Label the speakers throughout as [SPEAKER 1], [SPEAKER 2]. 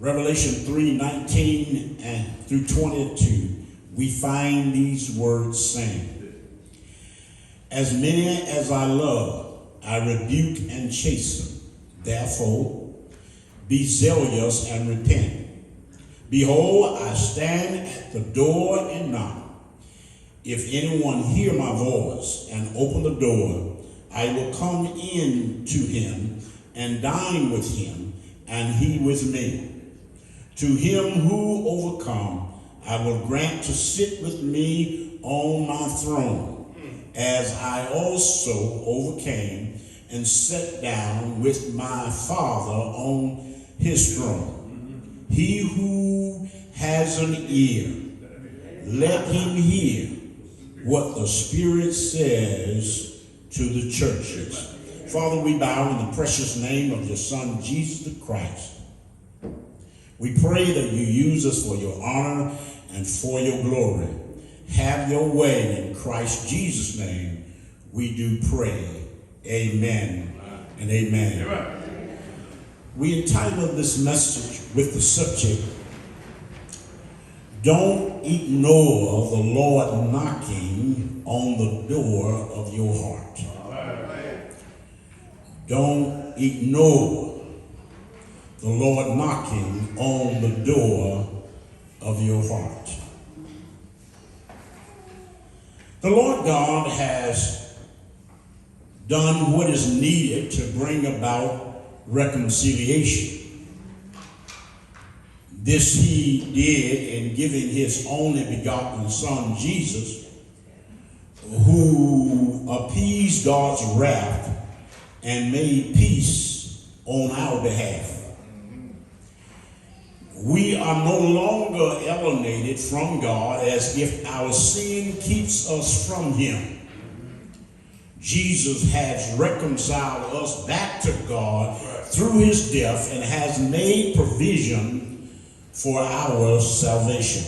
[SPEAKER 1] Revelation 3:19 and through 22, we find these words saying, "As many as I love, I rebuke and chasten. Therefore, be zealous and repent. Behold, I stand at the door and knock. If anyone hear my voice and open the door, I will come in to him and dine with him, and he with me. To him who overcome, I will grant to sit with me on my throne, as I also overcame and sat down with my Father on his throne. He who has an ear, let him hear what the Spirit says to the churches." Father, we bow in the precious name of your Son, Jesus the Christ. We pray that you use us for your honor and for your glory. Have your way in Christ Jesus' name. We do pray. Amen and amen. We entitled this message with the subject, "Don't ignore the Lord knocking on the door of your heart." Don't ignore the Lord knocking on the door of your heart. The Lord God has done what is needed to bring about reconciliation. This he did in giving his only begotten Son, Jesus, who appeased God's wrath and made peace on our behalf. We are no longer alienated from God as if our sin keeps us from him. Jesus has reconciled us back to God through his death and has made provision for our salvation.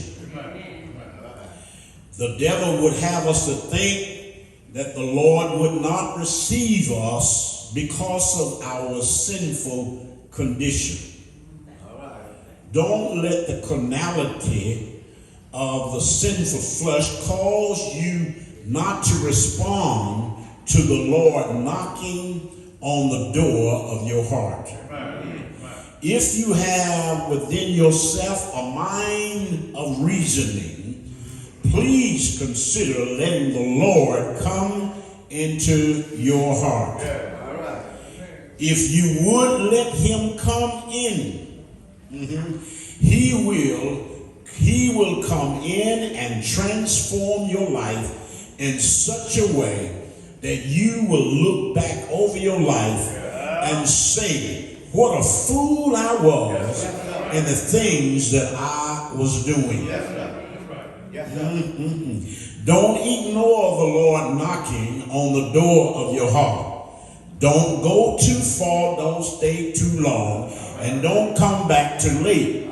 [SPEAKER 1] The devil would have us to think that the Lord would not receive us because of our sinful condition. Don't let the carnality of the sinful flesh cause you not to respond to the Lord knocking on the door of your heart. If you have within yourself a mind of reasoning, please consider letting the Lord come into your heart. If you would let him come in, he will come in and transform your life in such a way that you will look back over your life and say, "What a fool I was in the things that I was doing." Don't ignore the Lord knocking on the door of your heart. Don't go too far, don't stay too long, and don't come back too late.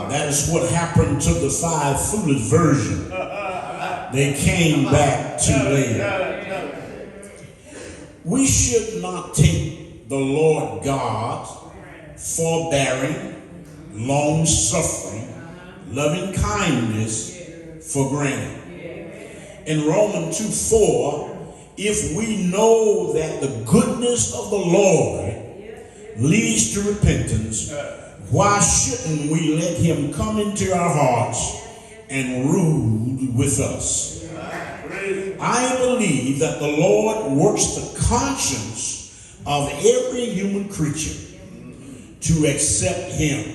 [SPEAKER 1] That is what happened to the 5 foolish virgins. They came back too late. We should not take the Lord God forbearing, long-suffering, loving kindness for granted. In Romans 2:4, if we know that the goodness of the Lord leads to repentance, why shouldn't we let him come into our hearts and rule with us? I believe that the Lord works the conscience of every human creature to accept him.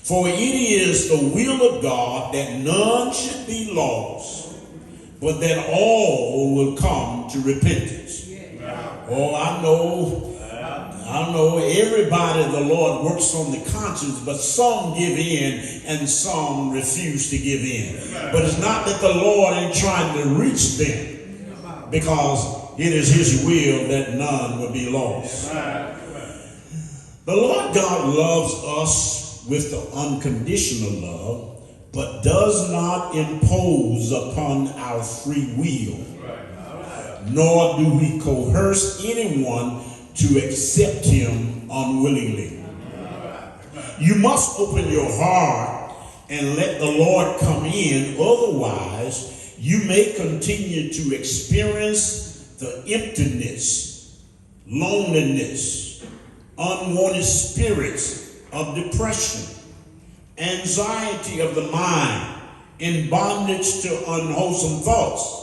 [SPEAKER 1] For it is the will of God that none should be lost, but that all will come to repentance. Oh, I know everybody the Lord works on the conscience, but some give in and some refuse to give in. But it's not that the Lord ain't trying to reach them, because it is his will that none will be lost. The Lord God loves us with the unconditional love, but does not impose upon our free will, nor do he coerce anyone to accept him unwillingly. You must open your heart and let the Lord come in. Otherwise, you may continue to experience the emptiness, loneliness, unwanted spirits of depression, anxiety of the mind, in bondage to unwholesome thoughts,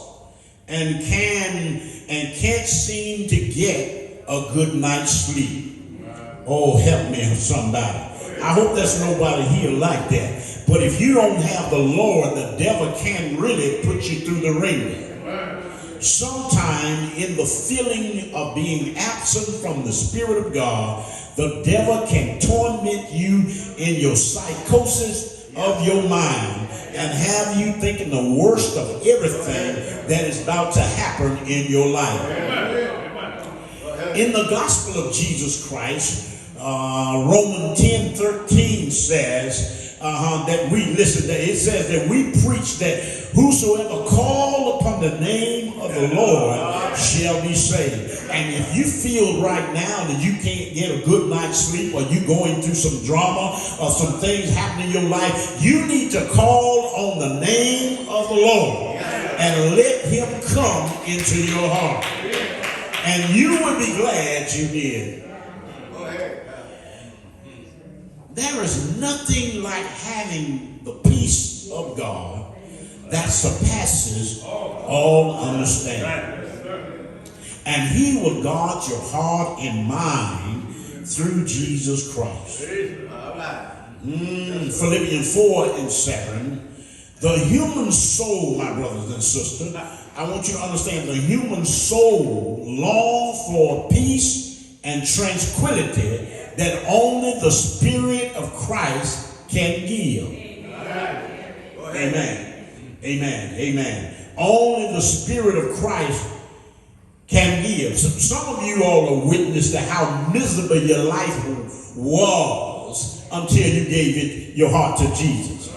[SPEAKER 1] and can't seem to get a good night's sleep. Oh, help me, somebody. I hope there's nobody here like that. But if you don't have the Lord, the devil can really put you through the ringer. Sometime in the feeling of being absent from the Spirit of God, the devil can torment you in your psychosis of your mind and have you thinking the worst of everything that is about to happen in your life. In the gospel of Jesus Christ, Romans 10:13 says that it says that we preach that whosoever call upon the name of the Lord shall be saved. And if you feel right now that you can't get a good night's sleep, or you're going through some drama or some things happening in your life, you need to call on the name of the Lord and let him come into your heart. And you will be glad you did. There is nothing like having the peace of God that surpasses all understanding. And he will guard your heart and mind through Jesus Christ. Philippians 4:7. The human soul, my brothers and sisters, I want you to understand, the human soul longs for peace and tranquility that only the Spirit of Christ can give. Amen. Amen. Amen. Only the Spirit of Christ can give. Some of you all are witness to how miserable your life was until you gave your heart to Jesus.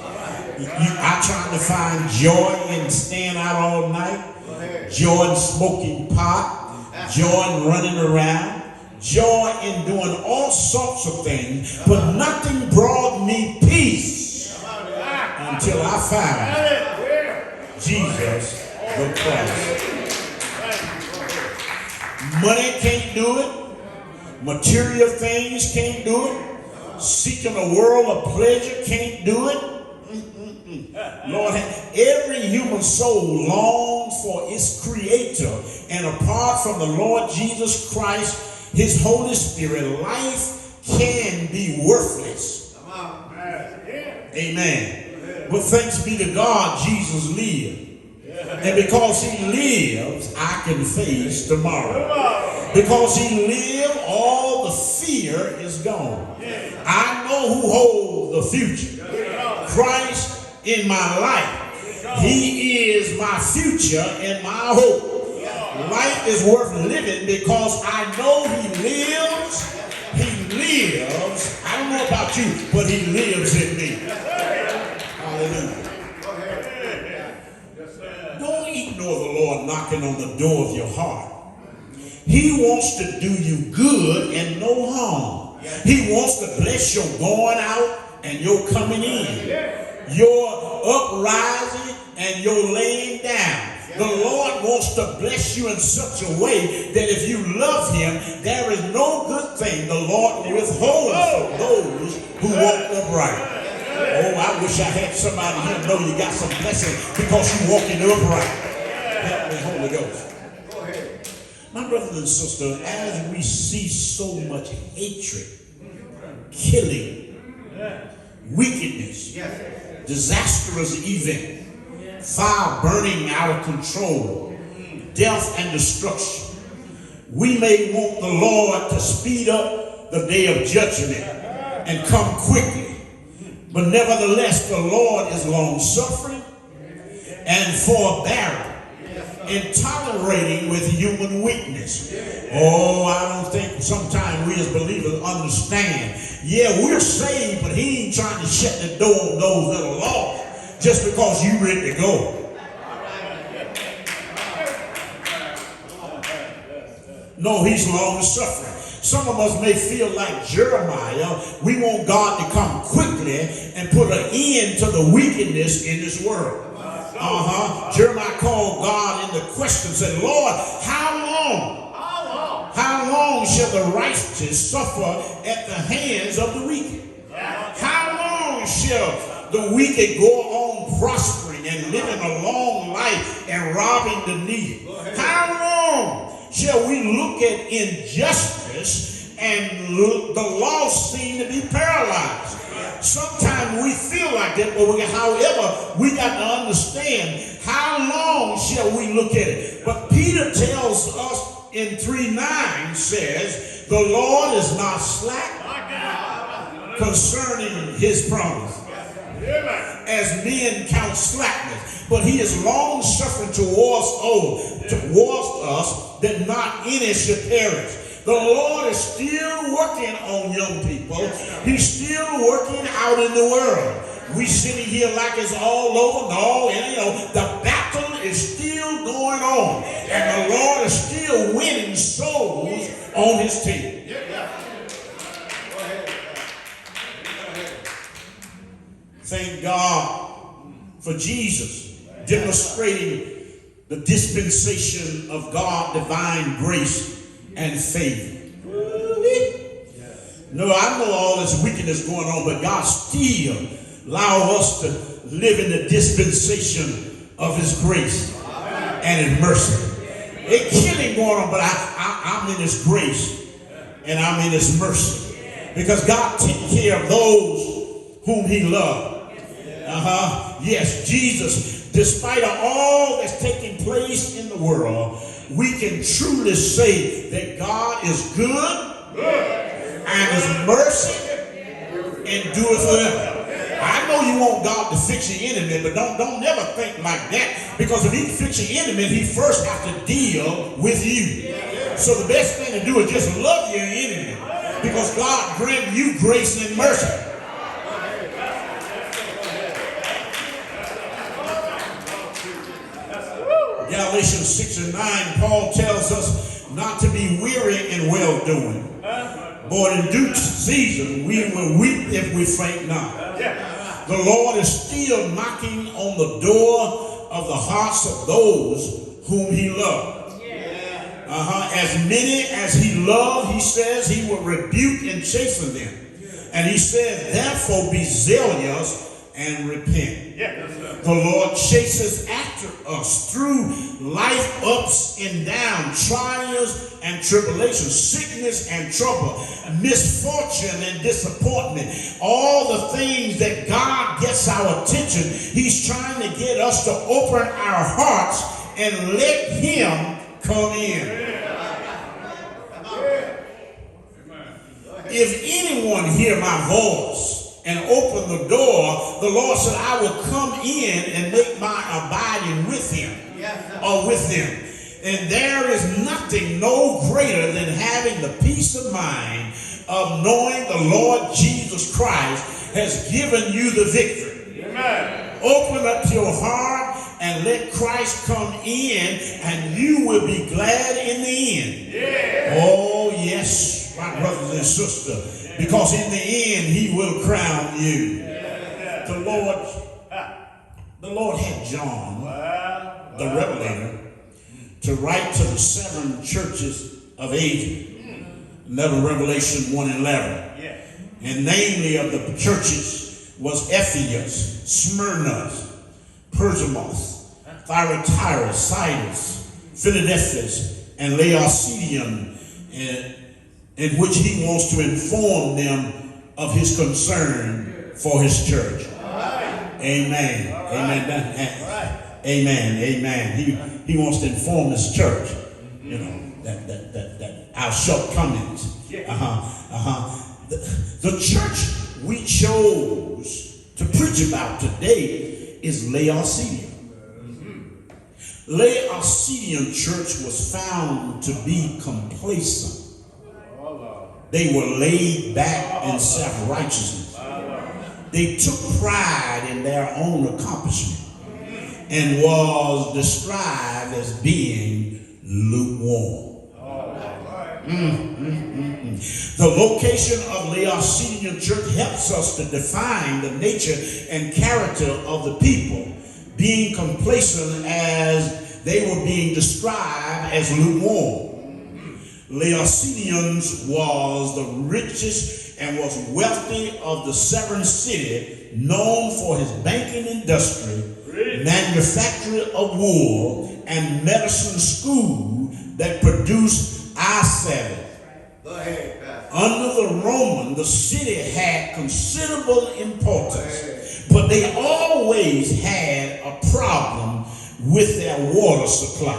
[SPEAKER 1] I tried to find joy in staying out all night, joy in smoking pot, joy in running around, joy in doing all sorts of things, but nothing brought me peace until I found Jesus the Christ. Money can't do it. Material things can't do it. Seeking a world of pleasure can't do it. Lord, every human soul longs for its creator, and apart from the Lord Jesus Christ, his Holy Spirit, life can be worthless. Amen. But thanks be to God, Jesus lived. And because he lives, I can face tomorrow. Because he lived, all the fear is gone. I know who holds the future. Christ in my life. He is my future and my hope. Life is worth living because I know he lives. He lives. I don't know about you, but he lives in me. Hallelujah. Don't ignore the Lord knocking on the door of your heart. He wants to do you good and no harm. He wants to bless your going out and your coming in, your uprising and your laying down. The Lord wants to bless you in such a way that if you love him, there is no good thing the Lord withholds from those who walk upright. Oh, I wish I had somebody here to know you got some blessing because you walking upright. Help me, Holy Ghost. My brothers and sisters, as we see so much hatred, killing, wickedness, disastrous event, fire burning out of control, death and destruction, we may want the Lord to speed up the day of judgment and come quickly. But nevertheless, the Lord is long-suffering and forbearing and tolerating with human weakness. Oh, I don't think sometimes we as believers understand. Yeah, we're saved, but he ain't trying to shut the door on those that are lost just because you ready to go. No, he's long-suffering. Some of us may feel like Jeremiah. We want God to come quickly and put an end to the wickedness in this world. Jeremiah called God into question, said, Lord, how long? How long shall the righteous suffer at the hands of the wicked? How long shall the wicked go on prospering and living a long life and robbing the needy? How long shall we look at injustice and the lost seem to be paralyzed? Sometimes we feel like that, but however, we got to understand, how long shall we look at it? But Peter tells us in 3:9 says, the Lord is not slack concerning his promise, as men count slackness, but he is long suffering towards us, that not any should perish. The Lord is still working on young people. He's still working out in the world. We sitting here like it's all over. No, the battle is still going on, and the Lord is still winning souls on his team. Thank God for Jesus demonstrating the dispensation of God, divine grace and favor. No, I know all this wickedness going on, but God still allow us to live in the dispensation of his grace and his mercy. It's killing going on, but I'm in his grace and I'm in his mercy, because God takes care of those whom he loved. Yes, Jesus, despite of all that's taking place in the world, we can truly say that God is good and his mercy endures forever. I know you want God to fix your enemy, but don't never think like that, because if he fix your enemy, he first has to deal with you. So the best thing to do is just love your enemy, because God grant you grace and mercy. Galatians 6:9, Paul tells us not to be weary in well-doing, but in due season we will weep if we faint not. The Lord is still knocking on the door of the hearts of those whom he loved. As many as he loved, he says he will rebuke and chasten them. And he said, therefore be zealous and repent. The Lord chases after us through life ups and downs, trials and tribulations, sickness and trouble, misfortune and disappointment. All the things that God gets our attention, he's trying to get us to open our hearts and let him come in. If anyone hear my voice and open the door, the Lord said, I will come in and make my abiding with him, or with them. And there is nothing no greater than having the peace of mind of knowing the Lord Jesus Christ has given you the victory. Amen. Open up your heart and let Christ come in, and you will be glad in the end. Oh, yes, my brothers and sisters. Because in the end, he will crown you. The Lord had John, the Revelator, to write to the 7 churches of Asia. Another Revelation 1:11. And namely of the churches was Ephesus, Smyrna, Pergamos, Thyatira, Sardis, Philadelphia, and Laodicea, in which he wants to inform them of his concern for his church. Amen. Amen. Amen. Amen. He wants to inform his church, that our shortcomings. The church we chose to preach about today is Laodicea. Laodicean church was found to be complacent. They were laid back in self-righteousness. They took pride in their own accomplishment and was described as being lukewarm. The location of Laodicean church helps us to define the nature and character of the people, being complacent as they were being described as lukewarm. Laodiceans was the richest and was wealthy of the seven city, known for his banking industry, manufacture of wool, and medicine school that produced eye salve. Under the Roman, the city had considerable importance, but they always had a problem with their water supply.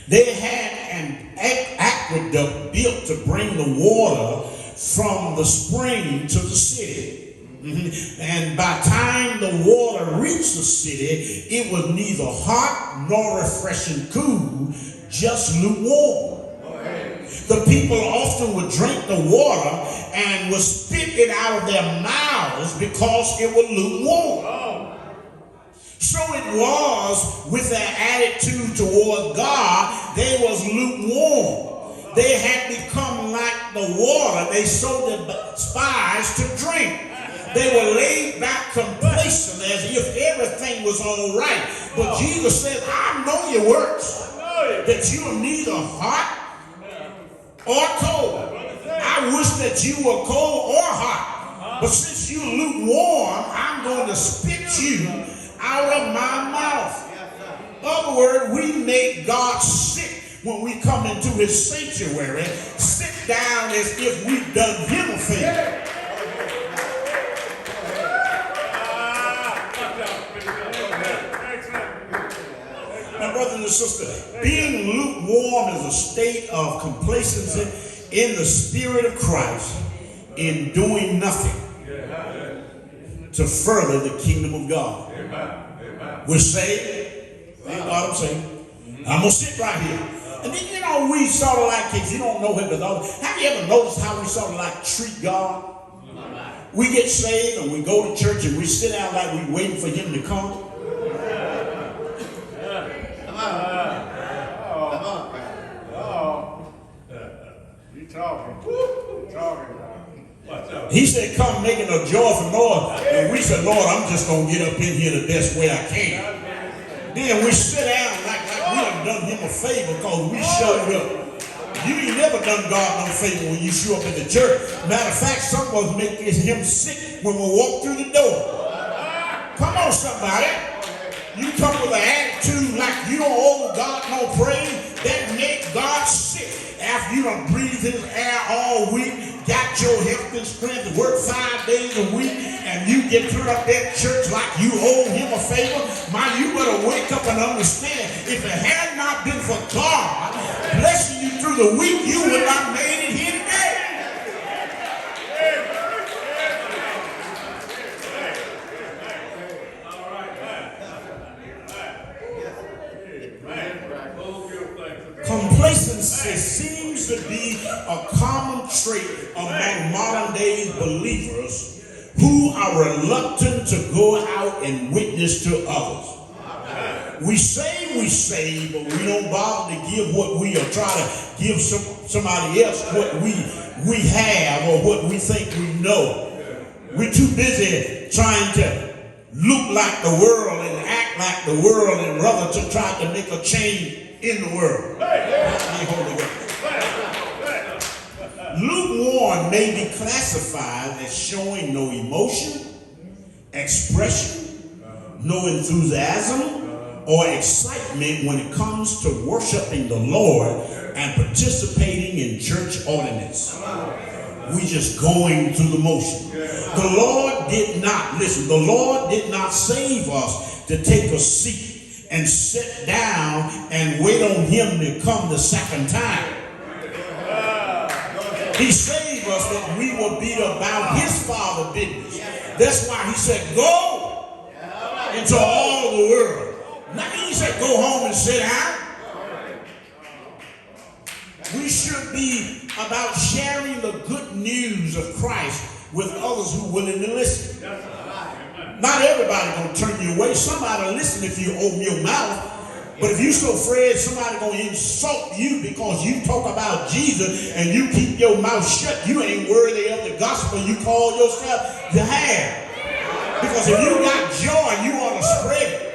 [SPEAKER 1] They had an aqueduct built to bring the water from the spring to the city. And by the time the water reached the city, it was neither hot nor refreshing cool, just lukewarm. The people often would drink the water and would spit it out of their mouths because it was lukewarm. So it was with their attitude toward God, they was lukewarm. They had become like the water they so despised to drink. They were laid back complacent as if everything was all right. But Jesus said, I know your works, that you are neither hot or cold. I wish that you were cold or hot. But since you're lukewarm, I'm going to spit you out of my mouth. In other words, we make God sick when we come into his sanctuary, sit down as if we've done him a favor. My brothers and sisters, being lukewarm is a state of complacency in the spirit of Christ in doing nothing to further the kingdom of God. We're saved. Thank God I'm saved. I'm going to sit right here. And then, we sort of like, if you don't know him, have you ever noticed how we sort of like treat God? We get saved and we go to church and we sit down like we're waiting for him to come. He said, come making a joyful noise. And we said, Lord, I'm just going to get up in here the best way I can. Then we sit down like we have done him a favor because we showed up. You ain't never done God no favor when you show up in the church. Matter of fact, some of us make him sick when we walk through the door. Come on, somebody. You come with an attitude like you don't owe God no praise, that make God sick. After you done breathe his air all week, got your health and strength to work 5 days a week, and you get turned up at church like you owe him a favor, you better wake up and understand, if it had not been for God blessing you through the week, you would not have made it here today. Complacency seems to be a common trait among modern day believers who are reluctant to go out and witness to others. We say, but we don't bother to give what we are trying to give somebody else what we have or what we think we know. We're too busy trying to look like the world and act like the world and rather to try to make a change in the world. Lukewarm may be classified as showing no emotion, expression, no enthusiasm, or excitement when it comes to worshiping the Lord and participating in church ordinance. We just going through the motion. The Lord did not save us to take a seat and sit down and wait on him to come the second time. He saved us that we will be about his Father business. That's why he said, go into all the world. Now he said, go home and sit down. We should be about sharing the good news of Christ with others who are willing to listen. Not everybody gonna turn you away. Somebody will listen if you open your mouth. But if you so afraid somebody going to insult you because you talk about Jesus and you keep your mouth shut, you ain't worthy of the gospel you call yourself to have. Because if you got joy, you ought to spread it.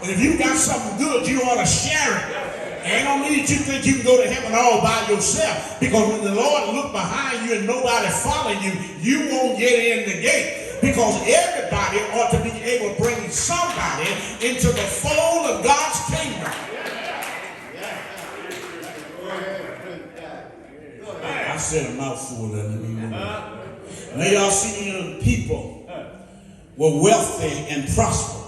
[SPEAKER 1] And if you got something good, you ought to share it. Ain't no need you think you can go to heaven all by yourself. Because when the Lord look behind you and nobody following you, you won't get in the gate. Because everybody ought to be able to bring somebody into the fold of God's kingdom. I said a mouthful of that. Laodicean people were wealthy and prosperous.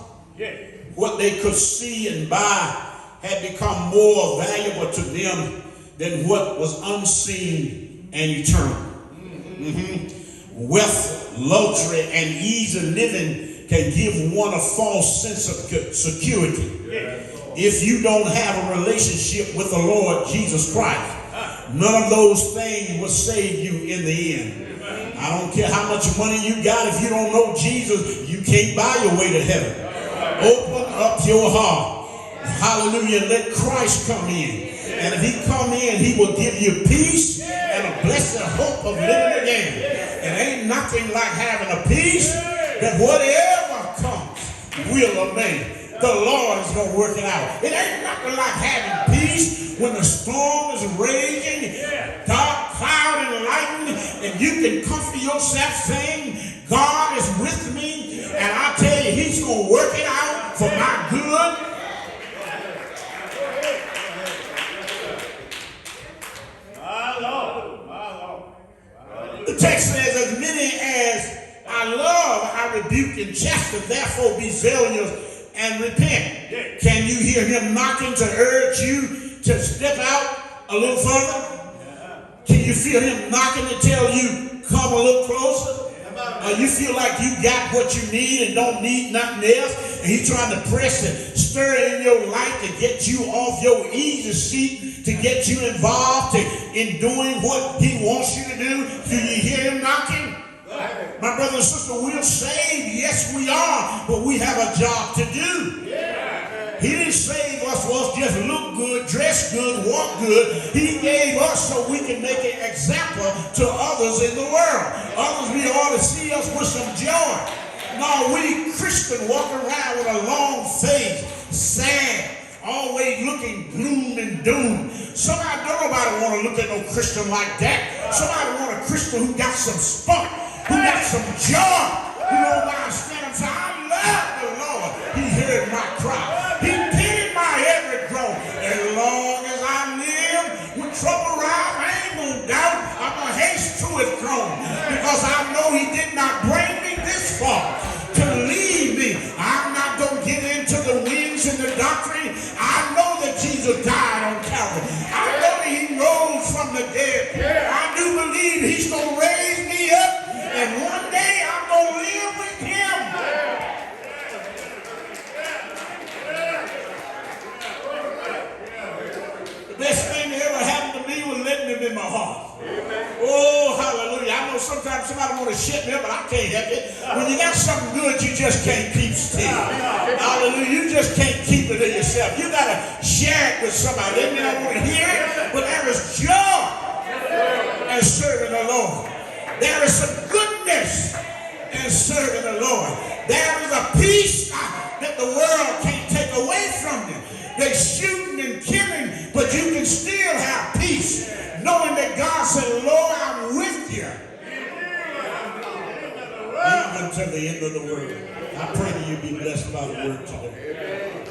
[SPEAKER 1] What they could see and buy had become more valuable to them than what was unseen and eternal. Wealth, luxury, and ease of living can give one a false sense of security. If you don't have a relationship with the Lord Jesus Christ, none of those things will save you in the end. I don't care how much money you got. If you don't know Jesus, you can't buy your way to heaven. Open up your heart. Hallelujah. Let Christ come in. And if he come in, he will give you peace and a blessed hope of living again. And ain't nothing like having a peace that whatever comes will remain. The Lord is going to work it out. It ain't nothing like having peace when the storm is raging, dark cloud and lightning, and you can comfort yourself saying, God is with me, and I tell you, he's going to work it out for my good. The text says, as many as I love, I rebuke and chasten, therefore be zealous and repent. Can you hear him knocking to urge you to step out a little further? Can you feel him knocking to tell you, come a little closer? You feel like you got what you need and don't need nothing else, and he's trying to press and stir in your life to get you off your easy seat, to get you involved in doing what he wants you to do. Do you hear him knocking? My brother and sister, we're saved. Yes, we are, but we have a job to do. He didn't save us for us just look good, dress good, walk good. He gave us so we can make an example to others in the world. Others, we ought to see us with some joy. No, we Christians walk around with a long face, sad, always looking gloom and doom. Somebody, don't nobody want to look at no Christian like that. Somebody want a Christian who got some spunk, who got some joy, who don't mind standing and say, I love the Lord. He heard my cry. He pitied my every groan. As long as I live, when trouble arrives, I ain't gonna doubt. I'm gonna haste to his throne because I know he did not bring me this far to leave me. I'm not gonna get into the winds and the doctrine. I know that Jesus died on Calvary. I know that he rose from the dead. I do believe he's gonna raise me up, and one day I'm gonna live with him. The best thing that ever happened to me was letting him in my heart. Oh, hallelujah. I know sometimes somebody want to shut me up, but I can't help it. When you got something good, you just can't keep still. Hallelujah. You just can't keep it to yourself. You got to share it with somebody. They may not want to hear it, but there is joy in serving the Lord. There is some goodness in serving the Lord. There is a peace that the world can't take away from you. They're shooting and killing, but you can still have peace, knowing that God said, Lord, I'm with you. Even to the end of the world. I pray that you be blessed by the word today.